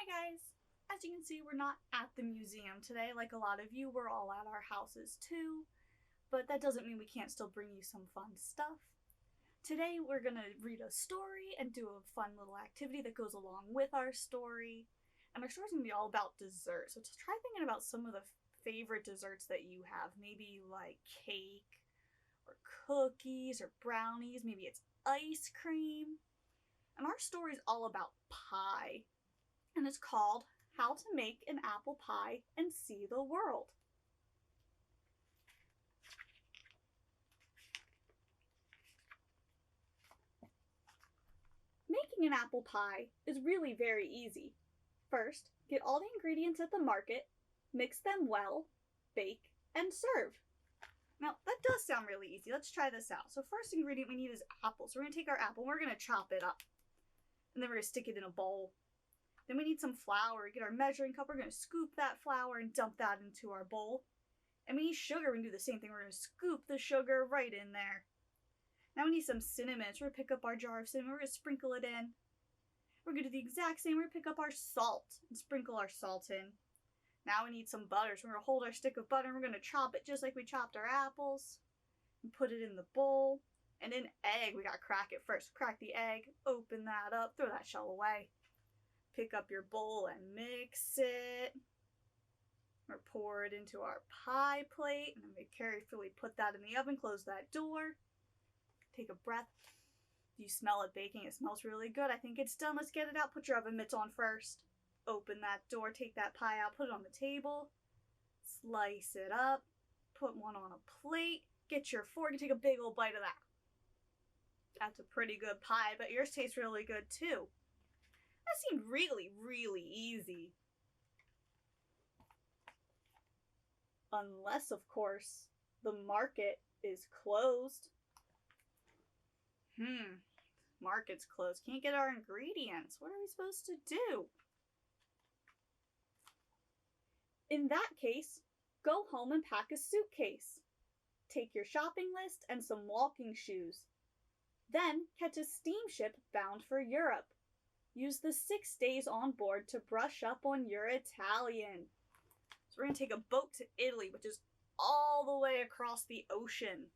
Hi guys! As you can see, we're not at the museum today like a lot of you. We're all at our houses too, but that doesn't mean we can't still bring you some fun stuff. Today we're going to read a story and do a fun little activity that goes along with our story. And our story's going to be all about dessert, so try thinking about some of the favorite desserts that you have. Maybe like cake, or cookies, or brownies, maybe it's ice cream. And our story's all about pie. And it's called How to Make an Apple Pie and See the World. Making an apple pie is really very easy. First, get all the ingredients at the market, mix them well, bake, and serve. Now, that does sound really easy. Let's try this out. So first ingredient we need is apple. So we're going to take our apple and we're going to chop it up. And then we're going to stick it in a bowl. Then we need some flour. Get our measuring cup. We're going to scoop that flour and dump that into our bowl. And we need sugar. We can do the same thing. We're going to scoop the sugar right in there. Now we need some cinnamon. So we're going to pick up our jar of cinnamon. We're going to sprinkle it in. We're going to do the exact same. We're going to pick up our salt and sprinkle our salt in. Now we need some butter. So we're going to hold our stick of butter and we're going to chop it just like we chopped our apples. And put it in the bowl. And an egg. We got to crack it first. Crack the egg. Open that up. Throw that shell away. Pick up your bowl and mix it. Or pour it into our pie plate. And then we carefully put that in the oven. Close that door. Take a breath. You smell it baking. It smells really good. I think it's done. Let's get it out. Put your oven mitts on first. Open that door. Take that pie out. Put it on the table. Slice it up. Put one on a plate. Get your fork and take a big old bite of that. That's a pretty good pie, but yours tastes really good too. That seemed really, really easy. Unless, of course, the market is closed. Market's closed. Can't get our ingredients. What are we supposed to do? In that case, go home and pack a suitcase. Take your shopping list and some walking shoes. Then catch a steamship bound for Europe. Use the 6 days on board to brush up on your Italian. So we're going to take a boat to Italy, which is all the way across the ocean.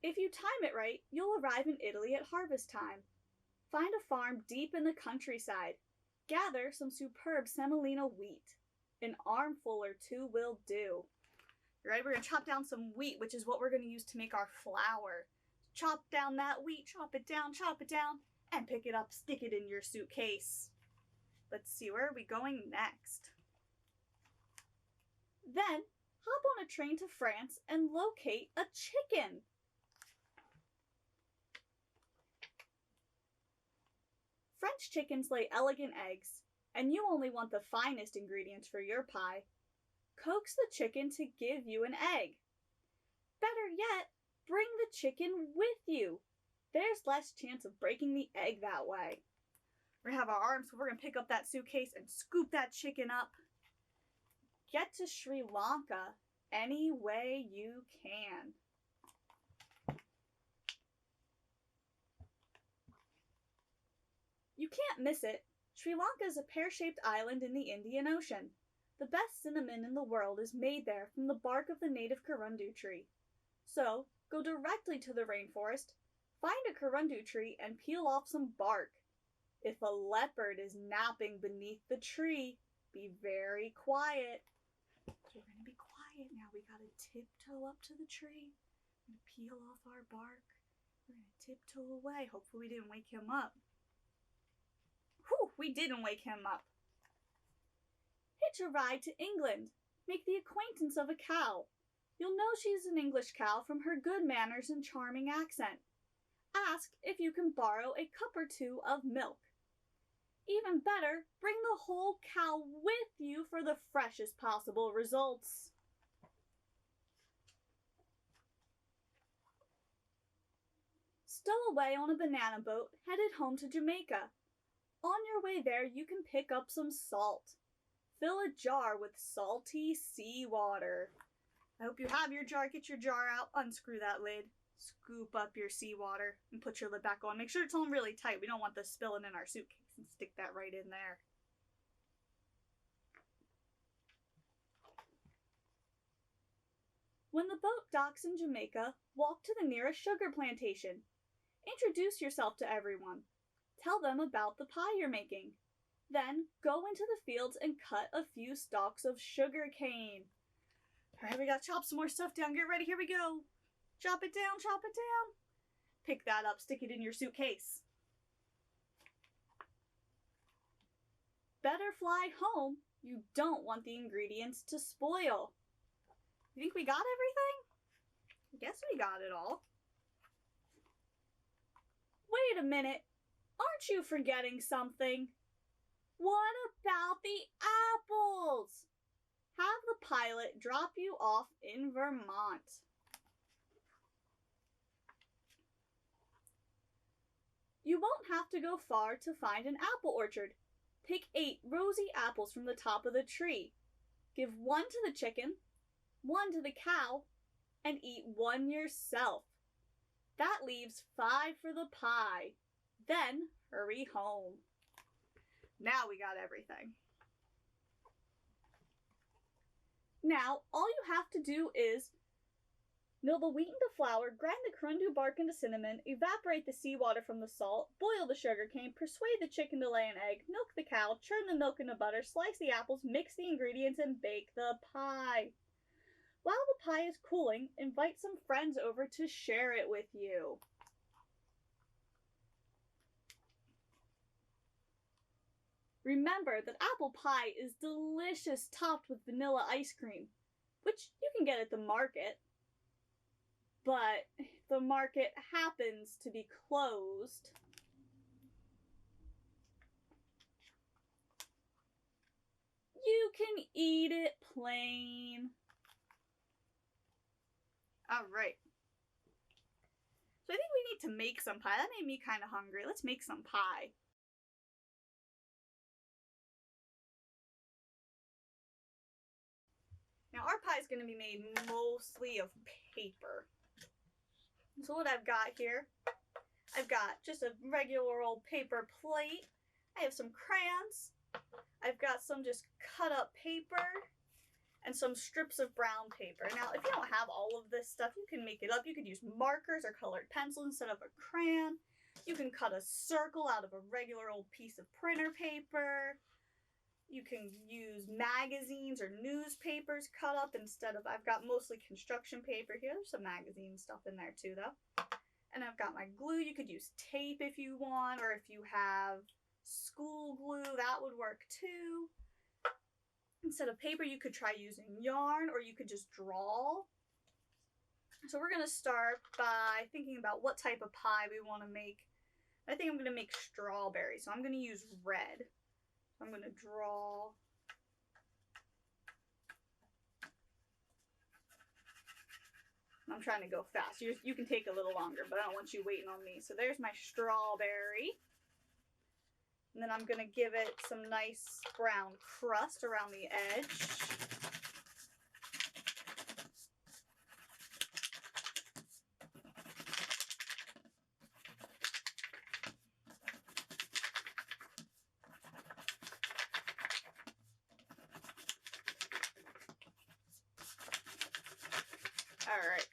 If you time it right, you'll arrive in Italy at harvest time. Find a farm deep in the countryside. Gather some superb semolina wheat. An armful or two will do. You ready? We're going to chop down some wheat, which is what we're going to use to make our flour. Chop down that wheat, chop it down, and pick it up, stick it in your suitcase. Let's see, where are we going next? Then, hop on a train to France and locate a chicken. French chickens lay elegant eggs, and you only want the finest ingredients for your pie. Coax the chicken to give you an egg. Better yet, bring the chicken with you. There's less chance of breaking the egg that way. We're going to have our arms, so we're going to pick up that suitcase and scoop that chicken up. Get to Sri Lanka any way you can. You can't miss it. Sri Lanka is a pear-shaped island in the Indian Ocean. The best cinnamon in the world is made there from the bark of the native corundu tree. So, go directly to the rainforest, find a corundu tree, and peel off some bark. If a leopard is napping beneath the tree, be very quiet. So we're going to be quiet now. We got to tiptoe up to the tree. We're going to peel off our bark. We're going to tiptoe away. Hopefully we didn't wake him up. Whew, we didn't wake him up. Hitch a ride to England. Make the acquaintance of a cow. You'll know she's an English cow from her good manners and charming accent. Ask if you can borrow a cup or two of milk. Even better, bring the whole cow with you for the freshest possible results. Stow away on a banana boat headed home to Jamaica. On your way there, you can pick up some salt. Fill a jar with salty seawater. I hope you have your jar. Get your jar out, unscrew that lid, Scoop up your seawater and put your lid back on. Make sure it's on really tight. We don't want this spilling in our suitcase, and stick that right in there. When the boat docks in Jamaica, walk to the nearest sugar plantation. Introduce yourself to everyone. Tell them about the pie you're making. Then go into the fields and cut a few stalks of sugar cane. All right, we gotta chop some more stuff down. Get ready, here we go. Chop it down, chop it down. Pick that up, stick it in your suitcase. Better fly home. You don't want the ingredients to spoil. You think we got everything? I guess we got it all. Wait a minute. Aren't you forgetting something? What about the apples? Have the pilot drop you off in Vermont. You won't have to go far to find an apple orchard. Pick 8 rosy apples from the top of the tree. Give 1 to the chicken, 1 to the cow, and eat 1 yourself. That leaves 5 for the pie. Then hurry home. Now we got everything. Now, all you have to do is mill the wheat into flour, grind the corundu bark into cinnamon, evaporate the seawater from the salt, boil the sugarcane, persuade the chicken to lay an egg, milk the cow, churn the milk into butter, slice the apples, mix the ingredients, and bake the pie. While the pie is cooling, invite some friends over to share it with you. Remember that apple pie is delicious topped with vanilla ice cream, which you can get at the market. But the market happens to be closed. You can eat it plain. All right. So I think we need to make some pie. That made me kind of hungry. Let's make some pie. Now our pie is going to be made mostly of paper. So what I've got here, I've got just a regular old paper plate. I have some crayons. I've got some just cut up paper and some strips of brown paper. Now, if you don't have all of this stuff, you can make it up. You could use markers or colored pencil instead of a crayon. You can cut a circle out of a regular old piece of printer paper. You can use magazines or newspapers cut up instead of, I've got mostly construction paper here. There's some magazine stuff in there too though. And I've got my glue. You could use tape if you want, or if you have school glue, that would work too. Instead of paper, you could try using yarn, or you could just draw. So we're going to start by thinking about what type of pie we want to make. I think I'm going to make strawberry, so I'm going to use red. I'm going to draw. I'm trying to go fast. You can take a little longer, but I don't want you waiting on me. So there's my strawberry. And then I'm going to give it some nice brown crust around the edge. Alright,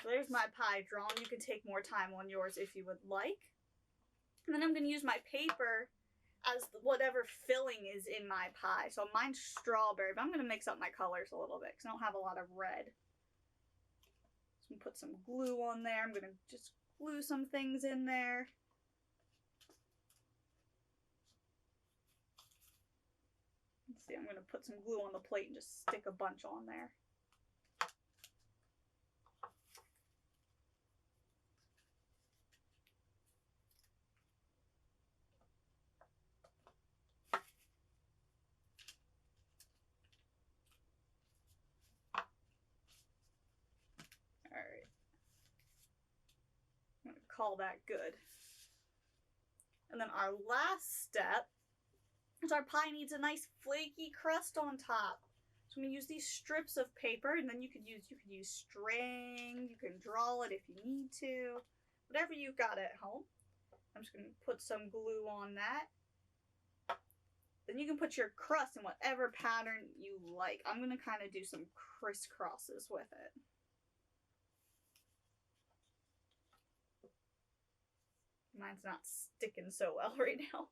so there's my pie drawn. You can take more time on yours if you would like. And then I'm going to use my paper as whatever filling is in my pie. So mine's strawberry, but I'm going to mix up my colors a little bit because I don't have a lot of red. So I'm going to put some glue on there. I'm going to just glue some things in there. Let's see, I'm going to put some glue on the plate and just stick a bunch on there. Call that good. And then our last step is our pie needs a nice flaky crust on top. So I'm gonna use these strips of paper, and then you could use string, you can draw it if you need to. Whatever you've got at home. I'm just gonna put some glue on that. Then you can put your crust in whatever pattern you like. I'm gonna kind of do some crisscrosses with it. Mine's not sticking so well right now.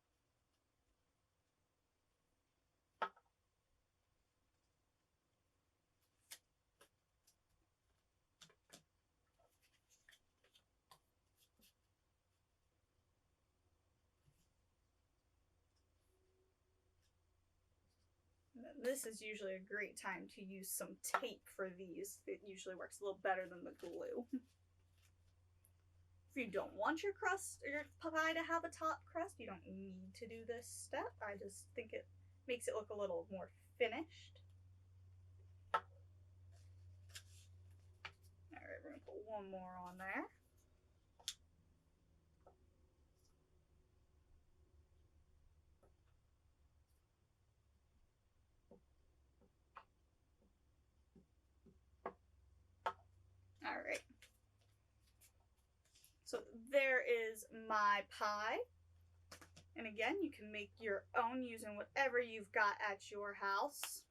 This is usually a great time to use some tape for these. It usually works a little better than the glue. If you don't want your crust or your pie to have a top crust, you don't need to do this step. I just think it makes it look a little more finished. All right, we're gonna put one more on there. All right. So there is my pie. And again, you can make your own using whatever you've got at your house.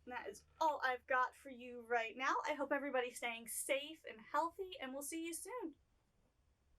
And that is all I've got for you right now. I hope everybody's staying safe and healthy, and we'll see you soon.